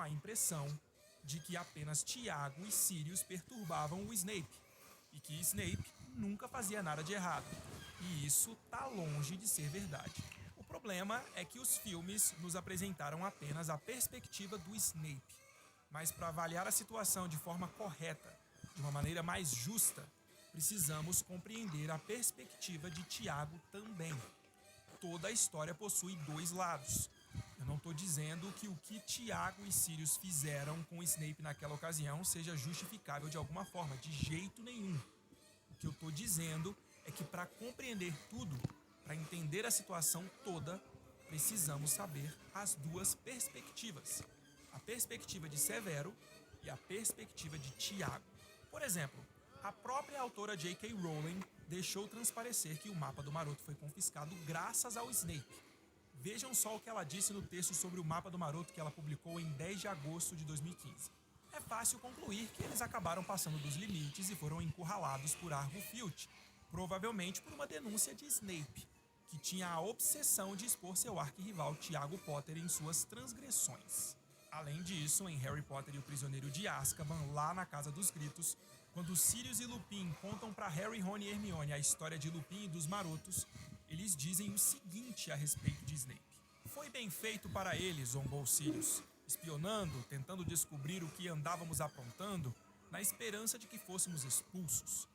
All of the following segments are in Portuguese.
a impressão de que apenas Tiago e Sirius perturbavam o Snape, e que Snape nunca fazia nada de errado. E isso tá longe de ser verdade. O problema é que os filmes nos apresentaram apenas a perspectiva do Snape. Mas para avaliar a situação de forma correta, de uma maneira mais justa, precisamos compreender a perspectiva de Tiago também. Toda a história possui dois lados. Eu não estou dizendo que o que Tiago e Sirius fizeram com Snape naquela ocasião seja justificável de alguma forma, de jeito nenhum. O que eu estou dizendo é que para compreender tudo, para entender a situação toda, precisamos saber as duas perspectivas. A perspectiva de Severo e a perspectiva de Tiago. Por exemplo, a própria autora J.K. Rowling deixou transparecer que o mapa do Maroto foi confiscado graças ao Snape. Vejam só o que ela disse no texto sobre o mapa do Maroto que ela publicou em 10 de agosto de 2015. É fácil concluir que eles acabaram passando dos limites e foram encurralados por Argo Filch, provavelmente por uma denúncia de Snape, que tinha a obsessão de expor seu arquirrival Tiago Potter em suas transgressões. Além disso, em Harry Potter e o Prisioneiro de Azkaban, lá na Casa dos Gritos, quando Sirius e Lupin contam para Harry, Ron e Hermione a história de Lupin e dos Marotos, eles dizem o seguinte a respeito de Snape. Foi bem feito para eles, zombou Sirius, espionando, tentando descobrir o que andávamos aprontando, na esperança de que fôssemos expulsos.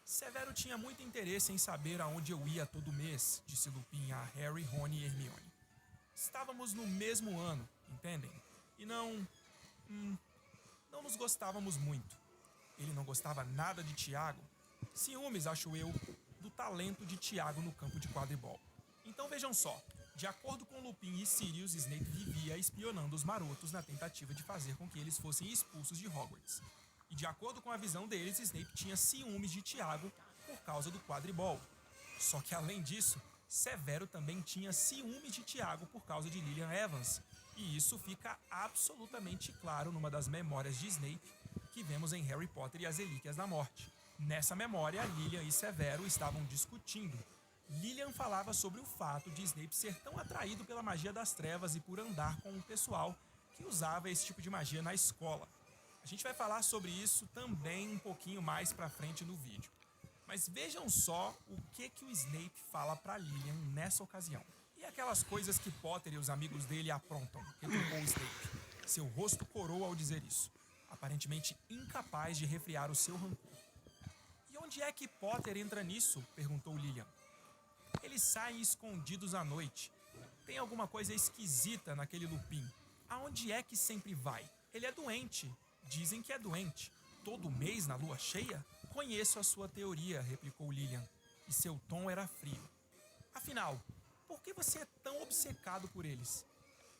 Severo tinha muito interesse em saber aonde eu ia todo mês, disse Lupin a Harry, Ron e Hermione. Estávamos no mesmo ano, entendem? E não nos gostávamos muito. Ele não gostava nada de Tiago. Ciúmes, acho eu, do talento de Tiago no campo de quadribol. Então vejam só, de acordo com Lupin e Sirius, Snape vivia espionando os Marotos na tentativa de fazer com que eles fossem expulsos de Hogwarts. E de acordo com a visão deles, Snape tinha ciúmes de Tiago por causa do quadribol. Só que além disso, Severo também tinha ciúmes de Tiago por causa de Lilian Evans, e isso fica absolutamente claro numa das memórias de Snape que vemos em Harry Potter e as Relíquias da Morte. Nessa memória, Lilian e Severo estavam discutindo. Lilian falava sobre o fato de Snape ser tão atraído pela magia das trevas e por andar com o pessoal que usava esse tipo de magia na escola. A gente vai falar sobre isso também um pouquinho mais pra frente no vídeo. Mas vejam só o que o Snape fala pra Lilian nessa ocasião. E aquelas coisas que Potter e os amigos dele aprontam, retrucou Snape. Seu rosto corou ao dizer isso, aparentemente incapaz de refrear o seu rancor. E onde é que Potter entra nisso? Perguntou Lilian. Eles saem escondidos à noite. Tem alguma coisa esquisita naquele Lupin. Aonde é que sempre vai? Ele é doente. Dizem que é doente. Todo mês na lua cheia? Conheço a sua teoria, replicou Lilian, e seu tom era frio. Afinal, por que você é tão obcecado por eles?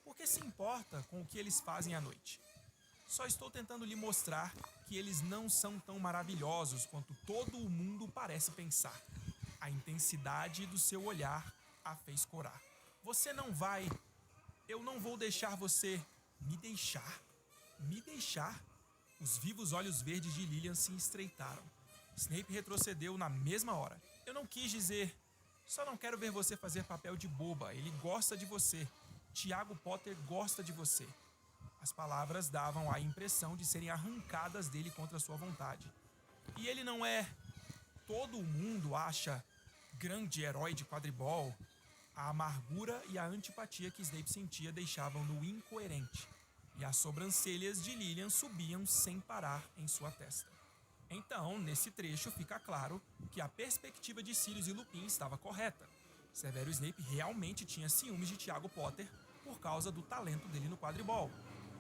Por que se importa com o que eles fazem à noite? Só estou tentando lhe mostrar que eles não são tão maravilhosos quanto todo o mundo parece pensar. A intensidade do seu olhar a fez corar. Você não vai... Eu não vou deixar você... Me deixar? Me deixar? Os vivos olhos verdes de Lilian se estreitaram. Snape retrocedeu na mesma hora. Eu não quis dizer... Só não quero ver você fazer papel de boba. Ele gosta de você. Tiago Potter gosta de você. As palavras davam a impressão de serem arrancadas dele contra sua vontade. E ele não é... Todo mundo acha grande herói de quadribol. A amargura e a antipatia que Snape sentia deixavam-no incoerente. E as sobrancelhas de Lilian subiam sem parar em sua testa. Então, nesse trecho, fica claro que a perspectiva de Sirius e Lupin estava correta. Severo Snape realmente tinha ciúmes de Tiago Potter por causa do talento dele no quadribol,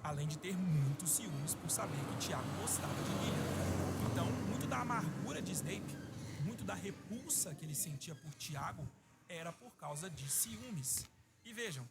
além de ter muitos ciúmes por saber que Tiago gostava de Lilian. Então, muito da amargura de Snape, muito da repulsa que ele sentia por Tiago, era por causa de ciúmes. E vejam,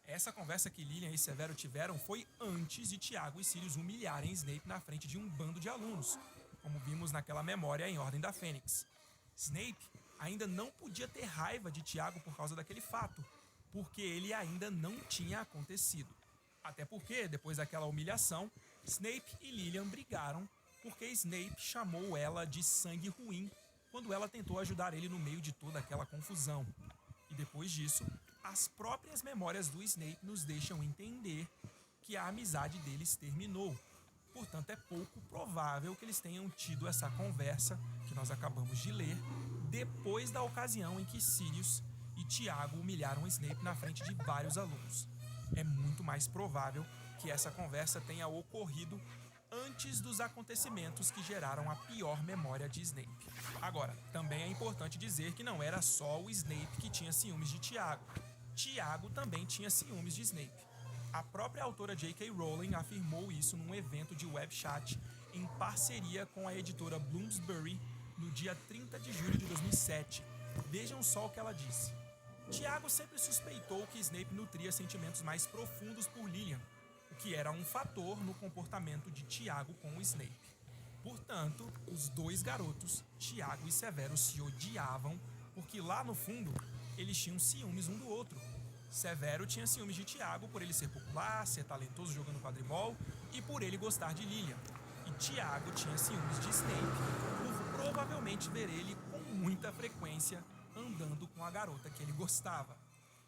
essa conversa que Lilian e Severo tiveram foi antes de Tiago e Sirius humilharem Snape na frente de um bando de alunos, como vimos naquela memória em Ordem da Fênix. Snape ainda não podia ter raiva de Tiago por causa daquele fato, porque ele ainda não tinha acontecido. Até porque, depois daquela humilhação, Snape e Lilian brigaram porque Snape chamou ela de sangue ruim quando ela tentou ajudar ele no meio de toda aquela confusão. E depois disso, as próprias memórias do Snape nos deixam entender que a amizade deles terminou. Portanto, é pouco provável que eles tenham tido essa conversa que nós acabamos de ler depois da ocasião em que Sirius e Tiago humilharam Snape na frente de vários alunos. É muito mais provável que essa conversa tenha ocorrido antes dos acontecimentos que geraram a pior memória de Snape. Agora, também é importante dizer que não era só o Snape que tinha ciúmes de Tiago. Tiago também tinha ciúmes de Snape. A própria autora J.K. Rowling afirmou isso num evento de webchat em parceria com a editora Bloomsbury no dia 30 de julho de 2007. Vejam só o que ela disse. Tiago sempre suspeitou que Snape nutria sentimentos mais profundos por Lilian, o que era um fator no comportamento de Tiago com o Snape. Portanto, os dois garotos, Tiago e Severo, se odiavam porque lá no fundo eles tinham ciúmes um do outro. Severo tinha ciúmes de Tiago por ele ser popular, ser talentoso jogando quadribol e por ele gostar de Lilian. E Tiago tinha ciúmes de Snape por provavelmente ver ele com muita frequência andando com a garota que ele gostava.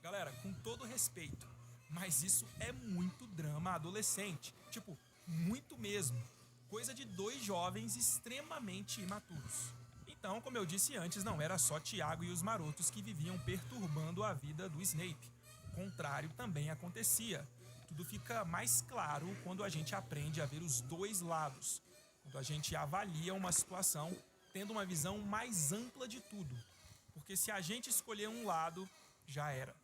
Galera, com todo respeito, mas isso é muito drama adolescente. Tipo, muito mesmo. Coisa de dois jovens extremamente imaturos. Então, como eu disse antes, não era só Tiago e os marotos que viviam perturbando a vida do Snape. O contrário também acontecia. Tudo fica mais claro quando a gente aprende a ver os dois lados. Quando a gente avalia uma situação tendo uma visão mais ampla de tudo. Porque se a gente escolher um lado, já era.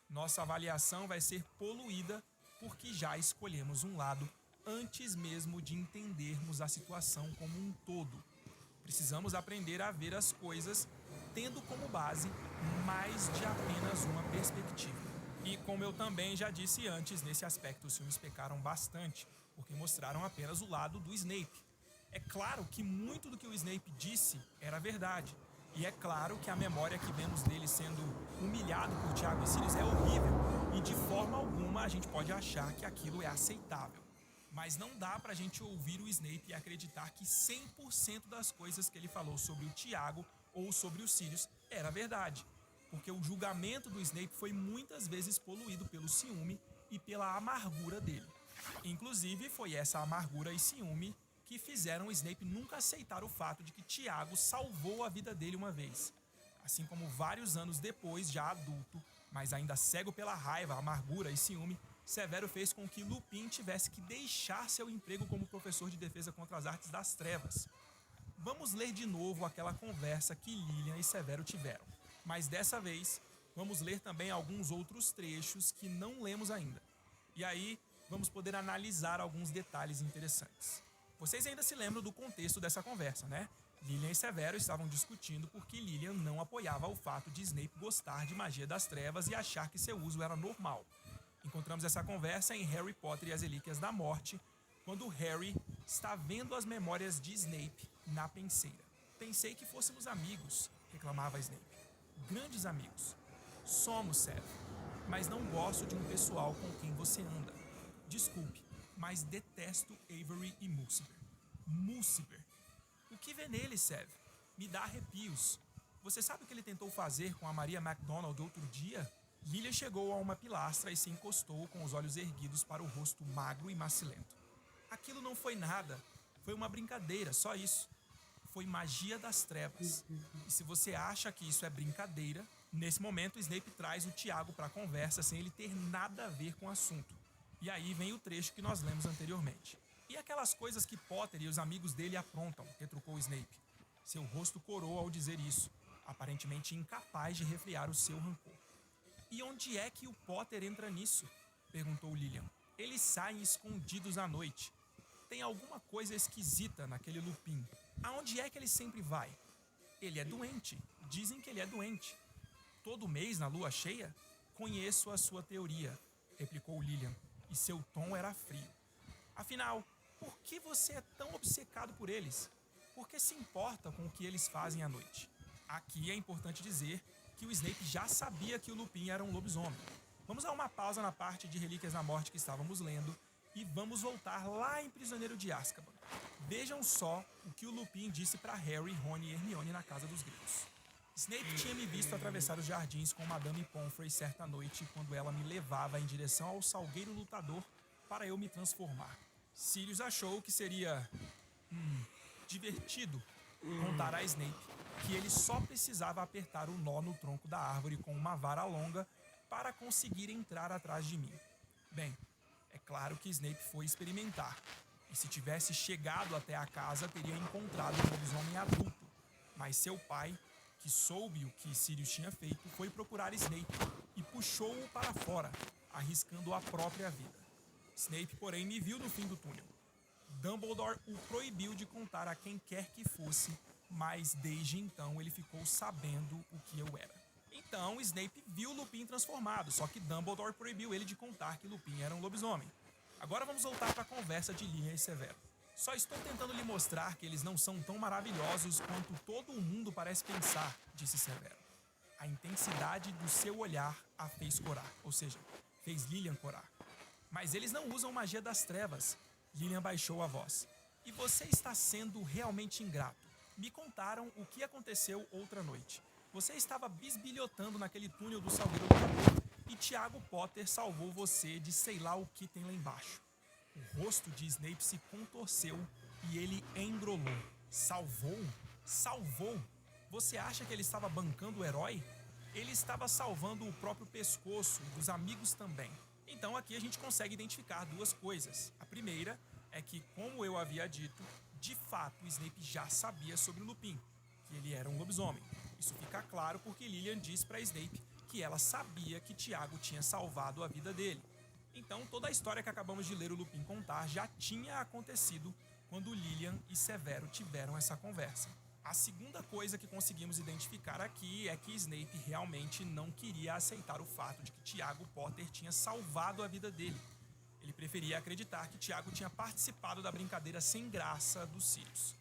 Nossa avaliação vai ser poluída porque já escolhemos um lado antes mesmo de entendermos a situação como um todo. Precisamos aprender a ver as coisas tendo como base mais de apenas uma perspectiva. E como eu também já disse antes, nesse aspecto os filmes pecaram bastante, porque mostraram apenas o lado do Snape. É claro que muito do que o Snape disse era verdade. E é claro que a memória que vemos dele sendo humilhado por Tiago e Sirius é horrível. E de forma alguma a gente pode achar que aquilo é aceitável. Mas não dá pra gente ouvir o Snape e acreditar que 100% das coisas que ele falou sobre o Tiago ou sobre o Sirius era verdade. Porque o julgamento do Snape foi muitas vezes poluído pelo ciúme e pela amargura dele. Inclusive, foi essa amargura e ciúme que fizeram o Snape nunca aceitar o fato de que Tiago salvou a vida dele uma vez. Assim como vários anos depois, já adulto, mas ainda cego pela raiva, amargura e ciúme, Severo fez com que Lupin tivesse que deixar seu emprego como professor de defesa contra as artes das trevas. Vamos ler de novo aquela conversa que Lilian e Severo tiveram. Mas dessa vez, vamos ler também alguns outros trechos que não lemos ainda. E aí, vamos poder analisar alguns detalhes interessantes. Vocês ainda se lembram do contexto dessa conversa, né? Lilian e Severo estavam discutindo porque Lilian não apoiava o fato de Snape gostar de magia das trevas e achar que seu uso era normal. Encontramos essa conversa em Harry Potter e as Relíquias da Morte, quando Harry está vendo as memórias de Snape na penseira. Pensei que fôssemos amigos, reclamava Snape. Grandes amigos. Somos, Sev, mas não gosto de um pessoal com quem você anda. Desculpe, mas detesto Avery e Mulciber. Mulciber. O que vê nele, Sev? Me dá arrepios. Você sabe o que ele tentou fazer com a Maria McDonald outro dia? Lilian chegou a uma pilastra e se encostou com os olhos erguidos para o rosto magro e macilento. Aquilo não foi nada. Foi uma brincadeira, só isso. Foi magia das trevas. E se você acha que isso é brincadeira, nesse momento Snape traz o Tiago para a conversa sem ele ter nada a ver com o assunto. E aí vem o trecho que nós lemos anteriormente. E aquelas coisas que Potter e os amigos dele aprontam, retrucou Snape. Seu rosto corou ao dizer isso, aparentemente incapaz de refrear o seu rancor. E onde é que o Potter entra nisso? Perguntou Lilian. Eles saem escondidos à noite. Tem alguma coisa esquisita naquele Lupin. Aonde é que ele sempre vai? Ele é doente. Dizem que ele é doente. Todo mês na lua cheia? Conheço a sua teoria, replicou Lilian, e seu tom era frio. Afinal, por que você é tão obcecado por eles? Por que se importa com o que eles fazem à noite? Aqui é importante dizer que o Snape já sabia que o Lupin era um lobisomem. Vamos dar uma pausa na parte de Relíquias da Morte que estávamos lendo e vamos voltar lá em Prisioneiro de Azkaban. Vejam só o que o Lupin disse para Harry, Rony e Hermione na Casa dos Gritos. Snape tinha me visto atravessar os jardins com Madame Pomfrey certa noite quando ela me levava em direção ao Salgueiro Lutador para eu me transformar. Sirius achou que seria divertido contar a Snape que ele só precisava apertar o nó no tronco da árvore com uma vara longa para conseguir entrar atrás de mim. Bem, é claro que Snape foi experimentar, e se tivesse chegado até a casa teria encontrado um lobisomem adulto, mas seu pai, que soube o que Sirius tinha feito, foi procurar Snape e puxou-o para fora, arriscando a própria vida. Snape, porém, me viu no fim do túnel. Dumbledore o proibiu de contar a quem quer que fosse, mas desde então ele ficou sabendo o que eu era. Então Snape viu Lupin transformado, só que Dumbledore proibiu ele de contar que Lupin era um lobisomem. Agora vamos voltar para a conversa de Lilian e Severo. Só estou tentando lhe mostrar que eles não são tão maravilhosos quanto todo o mundo parece pensar, disse Severo. A intensidade do seu olhar a fez corar, ou seja, fez Lilian corar. Mas eles não usam magia das trevas. Lilian baixou a voz. E você está sendo realmente ingrato. Me contaram o que aconteceu outra noite. Você estava bisbilhotando naquele túnel do Salgueiro do Capô e Tiago Potter salvou você de sei lá o que tem lá embaixo. O rosto de Snape se contorceu e ele engrolou. Salvou? Salvou? Você acha que ele estava bancando o herói? Ele estava salvando o próprio pescoço e dos amigos também. Então aqui a gente consegue identificar duas coisas. A primeira é que, como eu havia dito, de fato Snape já sabia sobre o Lupin, que ele era um lobisomem. Isso fica claro porque Lilian diz para Snape que ela sabia que Tiago tinha salvado a vida dele. Então toda a história que acabamos de ler o Lupin contar já tinha acontecido quando Lilian e Severo tiveram essa conversa. A segunda coisa que conseguimos identificar aqui é que Snape realmente não queria aceitar o fato de que Tiago Potter tinha salvado a vida dele. Ele preferia acreditar que Tiago tinha participado da brincadeira sem graça dos Sirius.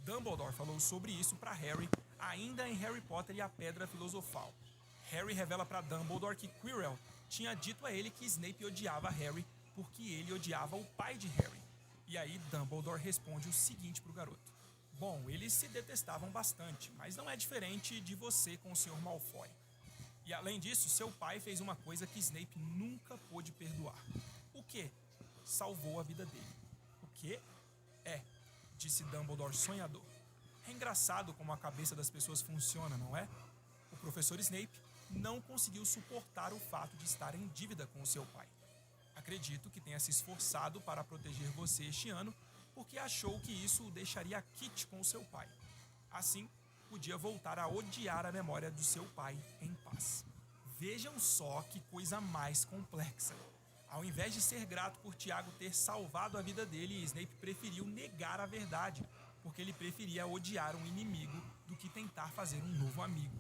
Dumbledore falou sobre isso para Harry ainda em Harry Potter e a Pedra Filosofal. Harry revela para Dumbledore que Quirrell tinha dito a ele que Snape odiava Harry porque ele odiava o pai de Harry. E aí Dumbledore responde o seguinte para o garoto. Bom, eles se detestavam bastante, mas não é diferente de você com o Sr. Malfoy. E além disso, seu pai fez uma coisa que Snape nunca pôde perdoar. O quê? Salvou a vida dele. O quê? Disse Dumbledore sonhador. É engraçado como a cabeça das pessoas funciona, não é? O professor Snape não conseguiu suportar o fato de estar em dívida com o seu pai. Acredito que tenha se esforçado para proteger você este ano, porque achou que isso o deixaria quite com o seu pai. Assim, podia voltar a odiar a memória do seu pai em paz. Vejam só que coisa mais complexa. Ao invés de ser grato por Tiago ter salvado a vida dele, Snape preferiu negar a verdade, porque ele preferia odiar um inimigo do que tentar fazer um novo amigo.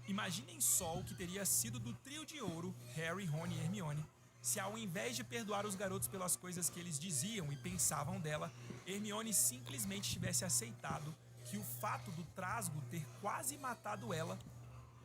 Imaginem só o que teria sido do trio de ouro, Harry, Ron e Hermione, se ao invés de perdoar os garotos pelas coisas que eles diziam e pensavam dela, Hermione simplesmente tivesse aceitado que o fato do trasgo ter quase matado ela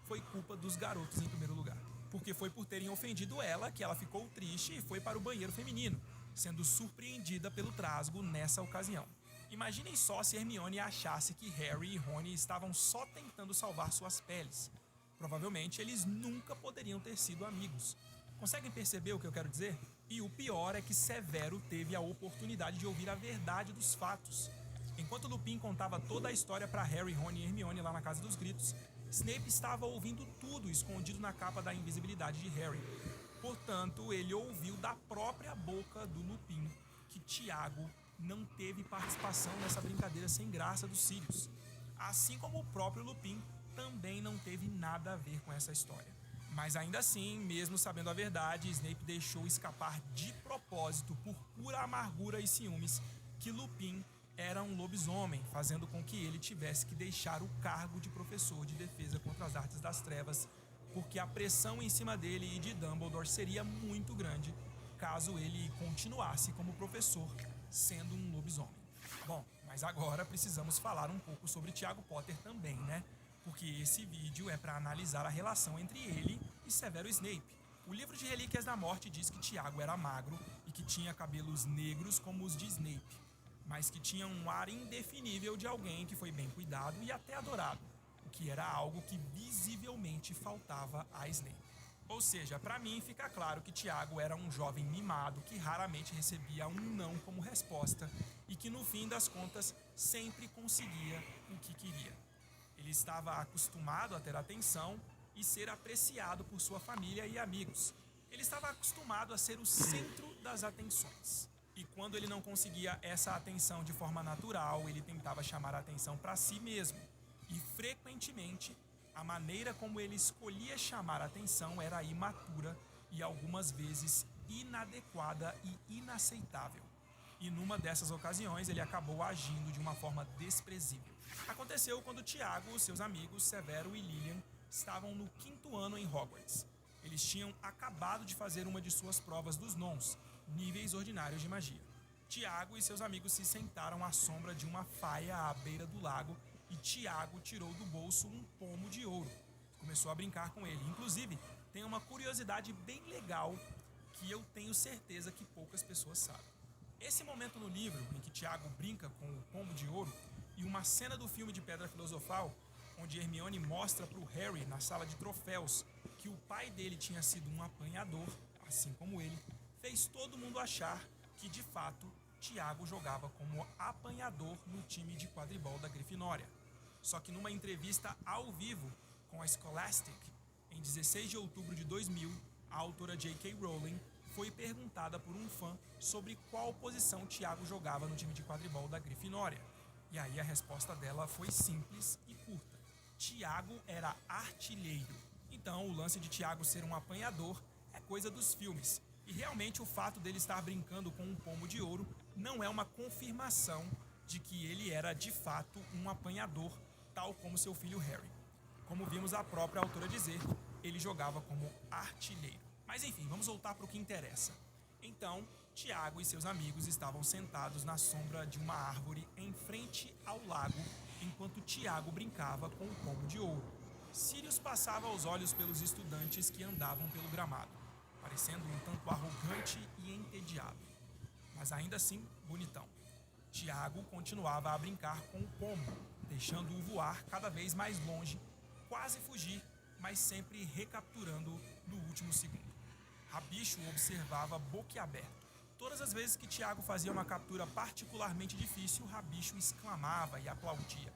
foi culpa dos garotos em primeiro lugar. Porque foi por terem ofendido ela que ela ficou triste e foi para o banheiro feminino, sendo surpreendida pelo trasgo nessa ocasião. Imaginem só se Hermione achasse que Harry e Rony estavam só tentando salvar suas peles. Provavelmente eles nunca poderiam ter sido amigos. Conseguem perceber o que eu quero dizer? E o pior é que Severo teve a oportunidade de ouvir a verdade dos fatos. Enquanto Lupin contava toda a história para Harry, Ron e Hermione lá na Casa dos Gritos, Snape estava ouvindo tudo escondido na capa da invisibilidade de Harry. Portanto, ele ouviu da própria boca do Lupin que Tiago não teve participação nessa brincadeira sem graça dos Sirius. Assim como o próprio Lupin também não teve nada a ver com essa história. Mas ainda assim, mesmo sabendo a verdade, Snape deixou escapar de propósito, por pura amargura e ciúmes, que Lupin era um lobisomem, fazendo com que ele tivesse que deixar o cargo de professor de defesa contra as artes das trevas, porque a pressão em cima dele e de Dumbledore seria muito grande caso ele continuasse como professor, sendo um lobisomem. Bom, mas agora precisamos falar um pouco sobre Tiago Potter também, né? Porque esse vídeo é para analisar a relação entre ele e Severo Snape. O livro de Relíquias da Morte diz que Tiago era magro e que tinha cabelos negros como os de Snape, mas que tinha um ar indefinível de alguém que foi bem cuidado e até adorado, o que era algo que visivelmente faltava a Snape. Ou seja, para mim fica claro que Tiago era um jovem mimado que raramente recebia um não como resposta e que no fim das contas sempre conseguia o que queria. Ele estava acostumado a ter atenção e ser apreciado por sua família e amigos. Ele estava acostumado a ser o centro das atenções. E quando ele não conseguia essa atenção de forma natural, ele tentava chamar a atenção para si mesmo. E frequentemente, a maneira como ele escolhia chamar a atenção era imatura e algumas vezes inadequada e inaceitável. E numa dessas ocasiões ele acabou agindo de uma forma desprezível. Aconteceu quando Tiago, seus amigos Severo e Lilian estavam no 5º ano em Hogwarts. Eles tinham acabado de fazer uma de suas provas dos Nons, níveis ordinários de magia. Tiago e seus amigos se sentaram à sombra de uma faia à beira do lago e Tiago tirou do bolso um pomo de ouro. Começou a brincar com ele. Inclusive, tem uma curiosidade bem legal que eu tenho certeza que poucas pessoas sabem. Esse momento no livro em que Tiago brinca com o pomo de ouro e uma cena do filme de Pedra Filosofal, onde Hermione mostra para o Harry na sala de troféus que o pai dele tinha sido um apanhador, assim como ele, fez todo mundo achar que de fato Tiago jogava como apanhador no time de quadribol da Grifinória. Só que numa entrevista ao vivo com a Scholastic, em 16 de outubro de 2000, a autora J.K. Rowling foi perguntada por um fã sobre qual posição Tiago jogava no time de quadribol da Grifinória. E aí a resposta dela foi simples e curta. Tiago era artilheiro. Então o lance de Tiago ser um apanhador é coisa dos filmes. E realmente o fato dele estar brincando com um pomo de ouro não é uma confirmação de que ele era de fato um apanhador, tal como seu filho Harry. Como vimos a própria autora dizer, ele jogava como artilheiro. Mas enfim, vamos voltar para o que interessa. Então, Tiago e seus amigos estavam sentados na sombra de uma árvore em frente ao lago, enquanto Tiago brincava com o pomo de ouro. Sirius passava os olhos pelos estudantes que andavam pelo gramado, parecendo um tanto arrogante e entediado, mas ainda assim bonitão. Tiago continuava a brincar com o pomo, deixando-o voar cada vez mais longe, quase fugir, mas sempre recapturando no último segundo. Rabicho o observava boquiaberto. Todas as vezes que Tiago fazia uma captura particularmente difícil, Rabicho exclamava e aplaudia.